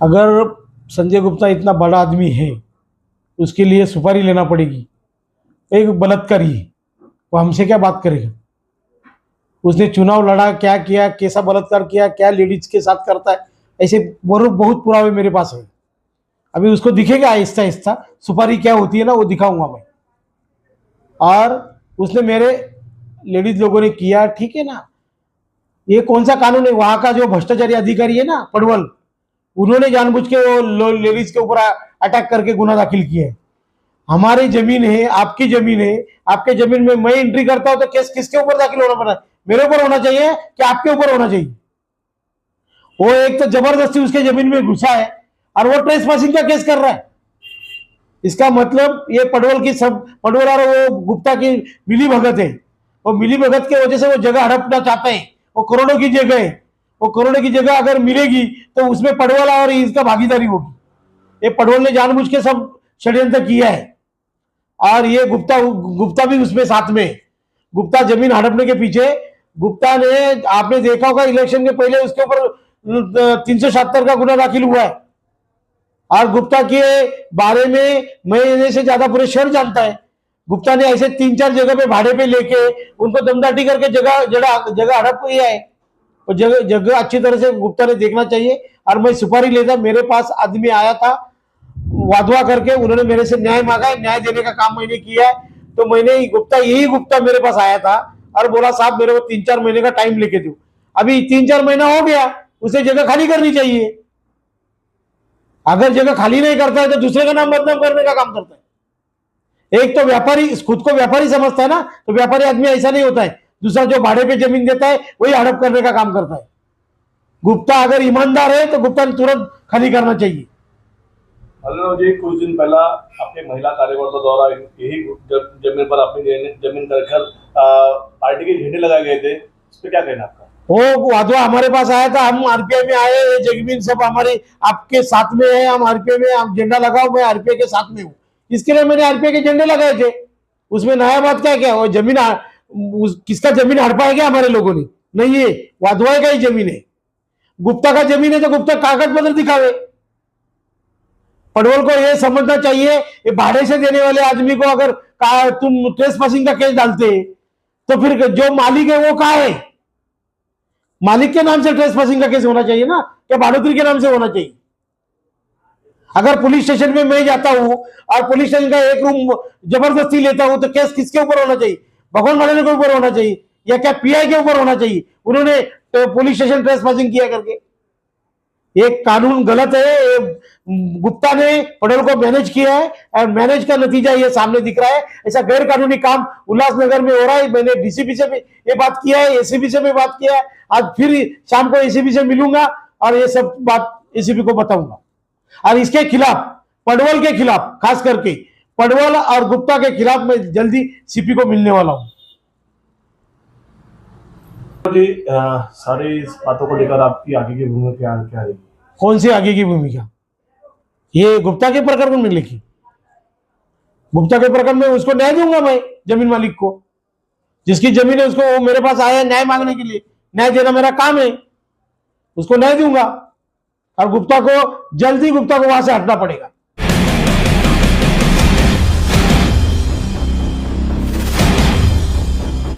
अगर संजय गुप्ता इतना बड़ा आदमी है, उसके लिए सुपारी लेना पड़ेगी। एक बलात्कारी है, वो हमसे क्या बात करेगा? उसने चुनाव लड़ा, क्या किया, कैसा बलात्कार किया, क्या लेडीज के साथ करता है, ऐसे बहुत पुरावे मेरे पास है। अभी उसको दिखेगा आहिस्ता आहिस्ता सुपारी क्या होती है ना, वो दिखाऊंगा मैं। और उसने मेरे लेडीज लोगों ने किया, ठीक है ना, ये कौन सा कानून है? वहां का जो भ्रष्टाचारी अधिकारी है ना पडवल, उन्होंने जानबूझ के वो लेडीज के ऊपर अटैक करके गुना दाखिल किया है। हमारी जमीन है, आपकी जमीन है, आपके जमीन में मैं एंट्री करता हूं तो केस किसके ऊपर दाखिल होना पड़ा है? मेरे ऊपर होना चाहिए कि आपके ऊपर होना चाहिए? वो एक तो जबरदस्ती उसके जमीन में घुसा है और वो ट्रेस पासिंग का केस कर रहा है। इसका मतलब ये पडवल की सब पडवल और वो गुप्ता की मिली भगत है। वो मिली भगत के वजह से वो जगह हड़पना चाहते हैं। वो करोड़ों की जगह है, वो करोड़ों की जगह अगर मिलेगी तो उसमें पडवल और इसका भागीदारी होगी। ये पडवल ने जानबूझ के सब षड्यंत्र किया है और ये गुप्ता भी उसमें साथ में। गुप्ता जमीन हड़पने के पीछे, गुप्ता ने, आपने देखा होगा इलेक्शन के पहले उसके ऊपर 377 का गुना दाखिल हुआ है। और गुप्ता के बारे में मैं से ज्यादा पूरे शहर जानता है। गुप्ता ने ऐसे 3-4 जगह पे भाड़े पे लेके उनको दमदाटी करके जगह हड़प किया है। और जगह अच्छी तरह से गुप्ता ने देखना चाहिए। और मैं सुपारी लेता, मेरे पास आदमी आया था वादवा करके, उन्होंने मेरे से न्याय मांगा, न्याय देने का काम मैंने किया है। तो यही गुप्ता मेरे पास आया था और बोला साहब मेरे को 3-4 महीने का टाइम लेके दो। अभी 3-4 महीना हो गया, उसे जगह खाली करनी चाहिए। अगर जगह खाली नहीं करता है तो दूसरे का नाम बदनाम करने का काम करता है। एक तो व्यापारी खुद को व्यापारी समझता है ना, तो व्यापारी आदमी ऐसा नहीं होता है। दूसरा जो भाड़े पे जमीन देता है वही हड़प करने का काम करता है। गुप्ता अगर ईमानदार है तो गुप्ता ने तुरंत खाली करना चाहिए। जी कुछ दिन पहला अपने महिला कार्यकर्ता द्वारा यही जमीन पर अपनी जमीन कर पार्टी के झंडे लगाए गए थे, इस पर क्या कहना आपका? वो वादवा हमारे पास आया था, हम आरपीआई में आए, ये जमीन सब हमारे आपके साथ में है, हम आरपीआई में, हम झंडा लगाओ, मैं आरपीआई के साथ में हूँ, इसके लिए मैंने आरपीआई के झंडे लगाए थे। उसमें नया बात क्या क्या? वो जमीन किसका जमीन हड़पा है क्या हमारे लोगों ने? नहीं, ये वादवा का ही जमीन है। गुप्ता का जमीन है तो गुप्ता कागज पत्र दिखावे। पडवल को यह समझना चाहिए, ये भाड़े से देने वाले आदमी को अगर तुम ट्रेस पासिंग का केस डालते तो फिर जो मालिक है वो कहाँ है? मालिक के नाम से ट्रेस पासिंग का केस होना चाहिए ना, क्या भाड़ोतरी के नाम से होना चाहिए? अगर पुलिस स्टेशन में मैं जाता हूं और पुलिस स्टेशन का एक रूम जबरदस्ती लेता हूं तो केस किसके ऊपर होना चाहिए? भगवान वाले के ऊपर होना चाहिए या क्या पीआई के ऊपर होना चाहिए? उन्होंने पुलिस स्टेशन ट्रेस पासिंग किया करके। ये कानून गलत है। गुप्ता ने पडवल को मैनेज किया है और मैनेज का नतीजा ये सामने दिख रहा है। ऐसा गैर कानूनी काम उल्लासनगर में हो रहा है। मैंने डीसीपी से भी ये बात किया है, एसीपी से भी बात किया है, आज फिर शाम को एसीपी से मिलूंगा और ये सब बात एसीपी को बताऊंगा। और इसके खिलाफ, पडवल के खिलाफ, खास करके पडवल और गुप्ता के खिलाफ मैं जल्दी सीपी को मिलने वाला हूं। जी सारी इस बातों को लेकर आपकी आगे की भूमिका क्या रहेगी? कौन सी आगे की भूमिका? ये गुप्ता के प्रकरण में लिखी, गुप्ता के प्रकरण में उसको न्याय दूंगा मैं, जमीन मालिक को। जिसकी जमीन है उसको, वो मेरे पास आया न्याय मांगने के लिए, न्याय देना मेरा काम है, उसको न्याय दूंगा। और गुप्ता को जल्दी, गुप्ता को वहां से हटना पड़ेगा।